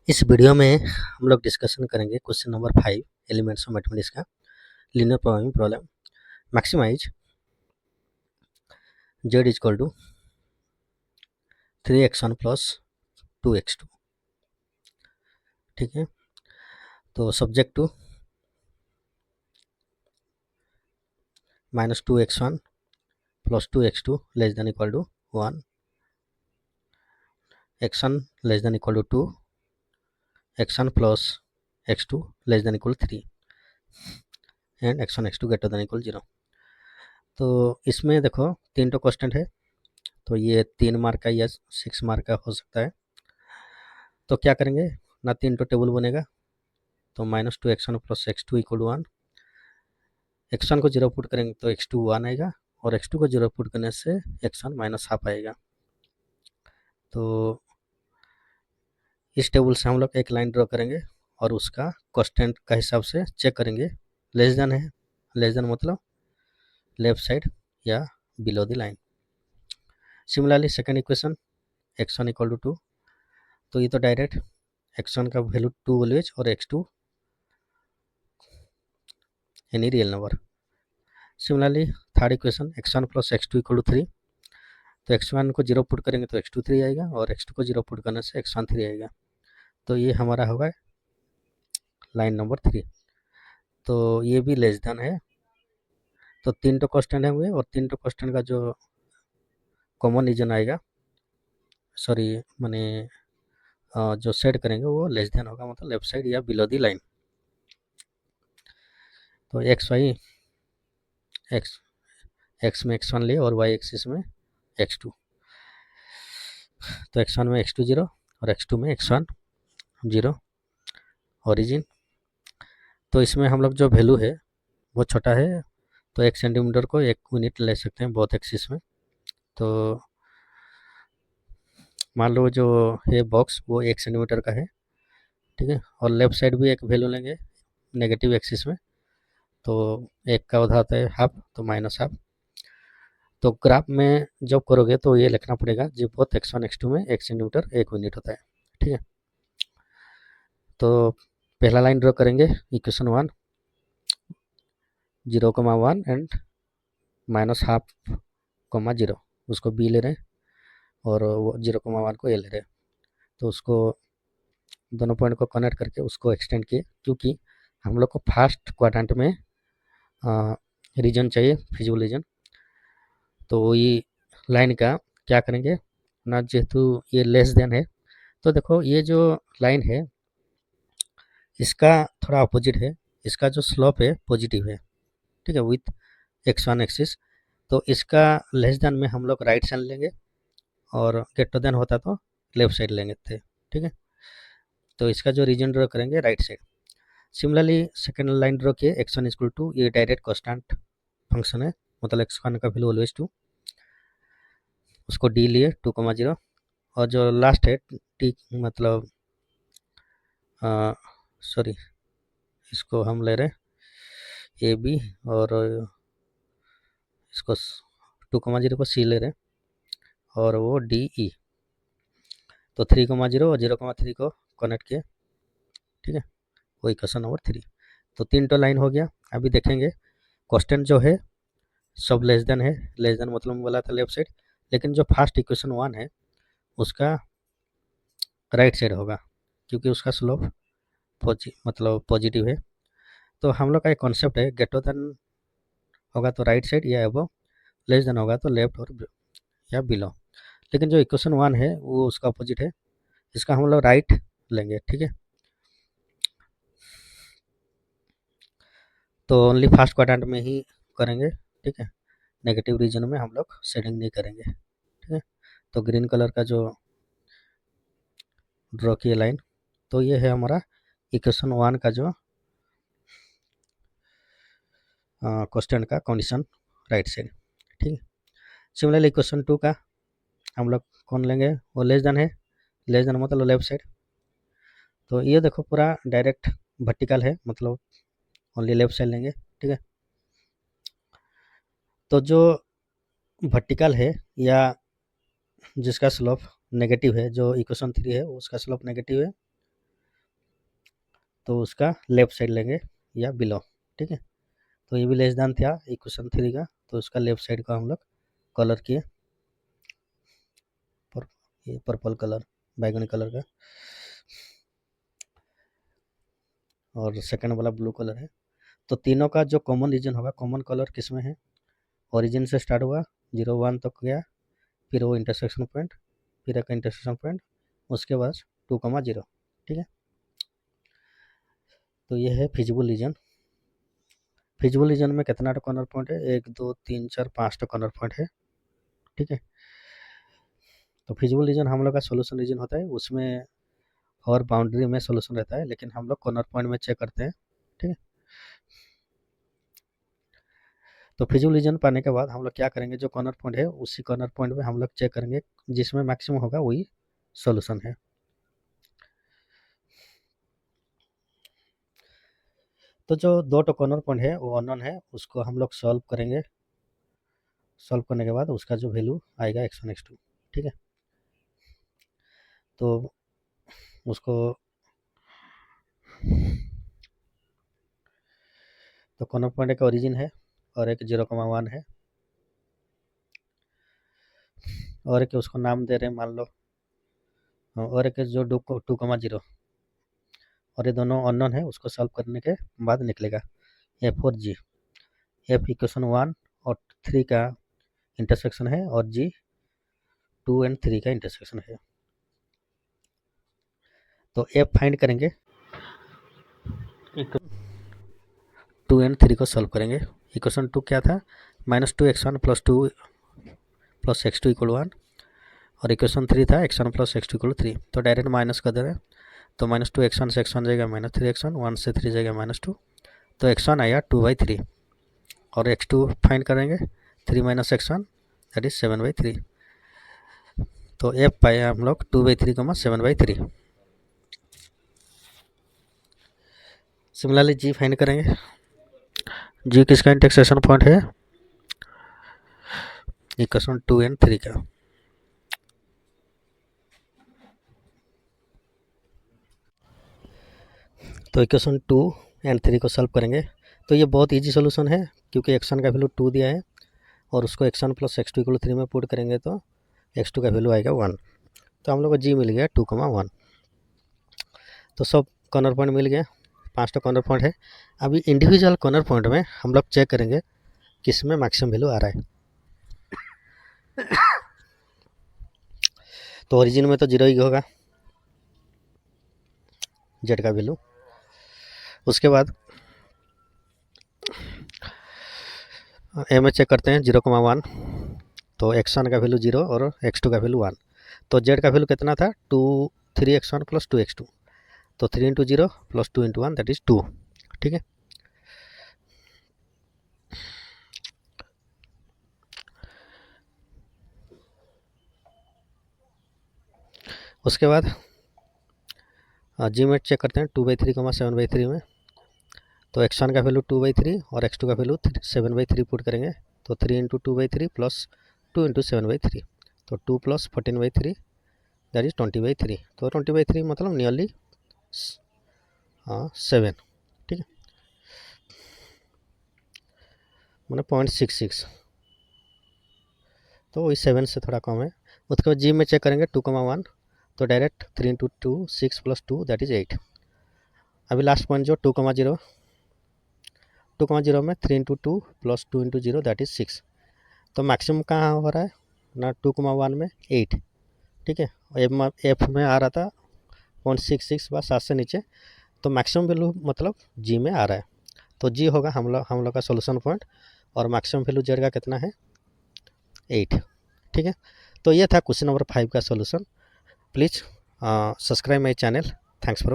इस वीडियो में हम लोग डिस्कशन करेंगे question number 5 elements of mathematics का linear programming problem. Maximize z equal to 3x1 plus 2x2। ठीक है, तो subject to -2x1 plus 2x2 less than equal to 1, x1 less than equal to 2, x1 plus x2 less than equal 3 and x1 x2 greater than equal 0। तो इसमें देखो 3 तो constant है, तो ये 3 मार्क का या 6 मार्क का हो सकता है। तो क्या करेंगे ना, 3 तो टेबल बनेगा, तो -2x1 plus x2 equal 1। x1 को 0 पुट करेंगे तो x2 1 आएगा, और x2 को 0 पुट करने से x1 माइनस हाफ आएगा। तो इस टेबल से हम लोग एक लाइन ड्रॉ करेंगे और उसका कांस्टेंट का हिसाब से चेक करेंगे। लेस देन है, लेस देन मतलब लेफ्ट साइड या below the line. Similarly second equation x1 equal to 2, तो ये तो डायरेक्ट x1 का वैल्यू 2 ऑलवेज और x2 any real number. Similarly third equation x1 plus x2 equal to 3, तो x1 को 0 पुट करेंगे तो x2 3 आएगा, और x2 को 0 पुट करने से x1 3 आएगा। तो ये हमारा होगा लाइन नंबर 3। तो ये भी लेस देन है, तो 3 तो कांस्टेंट है हुए, और 3 तो कांस्टेंट का जो कॉमन रीजन आएगा, सॉरी माने जो सेट करेंगे वो लेस देन होगा, मतलब लेफ्ट साइड या बिलो दी लाइन। तो x में x1 ले और y एक्सिस में x2, तो x1 में x2 0 और x2 में x1 0 ओरिजिन। तो इसमें हम लोग जो वैल्यू है वो छोटा है, तो 1 सेंटीमीटर को 1 यूनिट ले सकते हैं बोथ एक्सिस में। तो मान लो जो है बॉक्स वो 1 सेंटीमीटर का है, ठीक है, और लेफ्ट साइड भी एक वैल्यू लेंगे नेगेटिव एक्सिस में, तो 1 का आधा होता है हाफ, तो माइनस हाफ। तो ग्राफ में जब करोगे तो ये लिखना पड़ेगा जो बोथ x1 x2 में 1 सेंटीमीटर 1 यूनिट होता है। ठीक है, तो पहला लाइन ड्रॉ करेंगे इक्वेशन 1 0,1 एंड माइनस हाफ 0, उसको बी ले रहे हैं और 0,1 को ए ले रहे हैं। तो उसको दोनों पॉइंट को कनेक्ट करके उसको एक्सटेंड किए, क्योंकि हम लोग को फर्स्ट क्वाड्रेंट में रीजन चाहिए, फिजिबल रीजन। तो ये लाइन का क्या करेंगे ना, जेहेतु ये लेस देन है, तो देखो ये जो लाइन है इसका थोड़ा अपोजिट है, इसका जो स्लोप है पॉजिटिव है, ठीक है, विथ x1 एक्सिस। तो इसका लेस देन में हम लोग राइट साइड लेंगे, और ग्रेटर देन होता तो लेफ्ट साइड लेंगे थे। ठीक है, तो इसका जो रीजन ड्रॉ करेंगे right side. Similarly second line draw किए x1 इक्वल टू, ये डायरेक्ट कांस्टेंट फंक्शन है, मतलब x1 का वैल्यू ऑलवेज 2, उसको d लिए 2,0, और जो लास्ट है t मतलब सॉरी इसको हम ले रहे ए बी, और इसको 2,0 को सी ले रहे, और वो डी ई, तो 3,0 और 0,3 को कनेक्ट किए। ठीक है, वो इक्वेशन नंबर 3। तो 3 तो लाइन हो गया। अभी देखेंगे कांस्टेंट जो है सब लेस देन है, लेस देन मतलब बोला था लेफ्ट साइड, लेकिन जो फर्स्ट इक्वेशन 1 है उसका राइट साइड होगा, क्योंकि उसका स्लोप मतलब पॉजिटिव है। तो हम लोग का एक कॉन्सेप्ट है, ग्रेटर देन होगा तो राइट साइड या अबव, लेस देन होगा तो लेफ्ट और या बिलो। लेकिन जो इक्वेशन 1 है वो उसका अपोजिट है, इसका हम लोग राइट लेंगे। ठीक है, तो ओनली फर्स्ट क्वाड्रेंट में ही करेंगे। ठीक है, नेगेटिव रीजन में हम लोग शेडिंग नहीं करेंगे। ठीक है, तो ग्रीन कलर का जो ड्रॉ किए लाइन, तो ये है हमारा इक्वेशन 1 का जो क्वेश्चन का कंडीशन राइट साइड। ठीक है, सिमिलरली इक्वेशन 2 का हम लोग कौन लेंगे, वो लेस देन है, लेस देन मतलब लेफ्ट साइड। तो ये देखो पूरा डायरेक्ट वर्टिकल है, मतलब ओनली लेफ्ट साइड लेंगे। ठीक है, तो जो वर्टिकल है या जिसका स्लोप नेगेटिव है, जो इक्वेशन 3 है उसका स्लोप नेगेटिव है, तो उसका लेफ्ट साइड लेंगे या बिलो, ठीक है। तो ये भी लेस देन था इक्वेशन 3 का, तो उसका लेफ्ट साइड का हम लोग कलर किए, ये पर्पल कलर, बैगनी कलर का, और सेकंड वाला ब्लू कलर है। तो तीनों का जो कॉमन रीजन होगा, कॉमन कलर किस में है, ओरिजिन से स्टार्ट हुआ 0 1 तक गया, फिर वो इंटरसेक्शन पॉइंट, फिर एक इंटरसेक्शन पॉइंट, उसके बाद 2, 0, ठीक है। तो ये है फिजिबल रीजन। फिजिबल रीजन में कितना कॉर्नर पॉइंट है, 1 2 3 4 5 कॉर्नर पॉइंट है, ठीक है। तो फिजिबल रीजन हम लोग का सोल्यूशन रीजन होता है, उसमें और बाउंड्री में सोल्यूशन रहता है, लेकिन हम लोग कॉर्नर पॉइंट में चेक करते हैं, ठीक है। तो फिजिबल रीजन पाने के बाद हम लोग क्या करेंगे, जो कॉर्नर पॉइंट है उसी कॉर्नर पॉइंट में हम लोग चेक करेंगे, जिसमें मैक्सिमम होगा वही सोल्यूशन है। तो जो 2 कॉर्नर पॉइंट है वो अननोन है, उसको हम लोग सॉल्व करेंगे। सॉल्व करने के बाद उसका जो वैल्यू आएगा x1 x2, ठीक है। तो उसको तो कॉर्नर पॉइंट एक ओरिजिन है और एक 0, 1 है, और एक उसको नाम दे रहे हैं मान लो, और एक जो 2, 0, और ये दोनों अननोन है, उसको सॉल्व करने के बाद निकलेगा f और g। f इक्वेशन 1 और 3 का इंटरसेक्शन है, और g 2 और 3 का इंटरसेक्शन है। तो f फाइंड करेंगे, 2 और 3 को सॉल्व करेंगे। इक्वेशन 2 क्या था, -2x1 + 2 + x2 = 1, और इक्वेशन 3 था x1 + x2 = 3। तो डायरेक्ट माइनस कर दे रहे हैं, तो -2x1 से x1 जाएगा -3x1, 1 से 3 जाएगा -2, तो x1 आया 2/3, और x2 फाइंड करेंगे, 3 - x1 दैट इज 7/3। तो f पाए हम लोग 2/3, 7/3। सिमिलरली g फाइंड करेंगे, g किसका इंटरसेक्शन पॉइंट है, इक्वेशन 2 और 3 का। तो इक्वेशन 2 और 3 को सॉल्व करेंगे। तो ये बहुत इजी सॉल्यूशन है, क्योंकि x1 का वैल्यू 2 दिया है, और उसको x1 + x2 = 3 में पुट करेंगे तो x2 का वैल्यू आएगा 1। तो हम लोग को g मिल गया 2, 1। तो सब कॉर्नर पॉइंट मिल गया, 5 कॉर्नर पॉइंट है। अभी इंडिविजुअल कॉर्नर पॉइंट में हम लोग चेक करेंगे किस में मैक्सिमम वैल्यू आ रहा है। तो ओरिजिन में तो 0 ही होगा जेड का वैल्यू। उसके बाद ए में चेक करते हैं 0, 1, तो x1 का वैल्यू 0 और x2 का वैल्यू 1। तो जेड का वैल्यू कितना था, 3x1 + 2x2, तो 3 × 0 + 2 × 1 दैट इज 2, ठीक है। उसके बाद जी में चेक करते हैं 2/3, 7/3 में। तो x1 का वैल्यू 2/3 और x2 का वैल्यू 7/3 पुट करेंगे, तो 3 × 2/3 + 2 × 7/3, तो 2 + 14/3 दैट इज 20/3। तो 20/3 मतलब नियरली 7, ठीक है, मतलब 0.66, तो वही 7 से थोड़ा कम है। उसके बाद जी में चेक करेंगे 2, 1, तो डायरेक्ट 3 × 2 6 + 2 दैट इज 8। अभी लास्ट पॉइंट जो 2, 0 में 3 × 2 + 2 × 0 दैट इज 6। तो मैक्सिमम कहाँ हो रहा है ना, 2, 1 में 8, ठीक है। एफ में आ रहा था 0.66 बस 7 से नीचे, तो मैक्सिमम वैल्यू मतलब जी में आ रहा है। तो जी होगा हम लोग का सोल्यूशन पॉइंट, और मैक्सिमम वैल्यू जेड का कितना है 8, ठीक है। तो ये था क्वेश्चन नंबर 5 का solution. Please subscribe my channel. Thanks for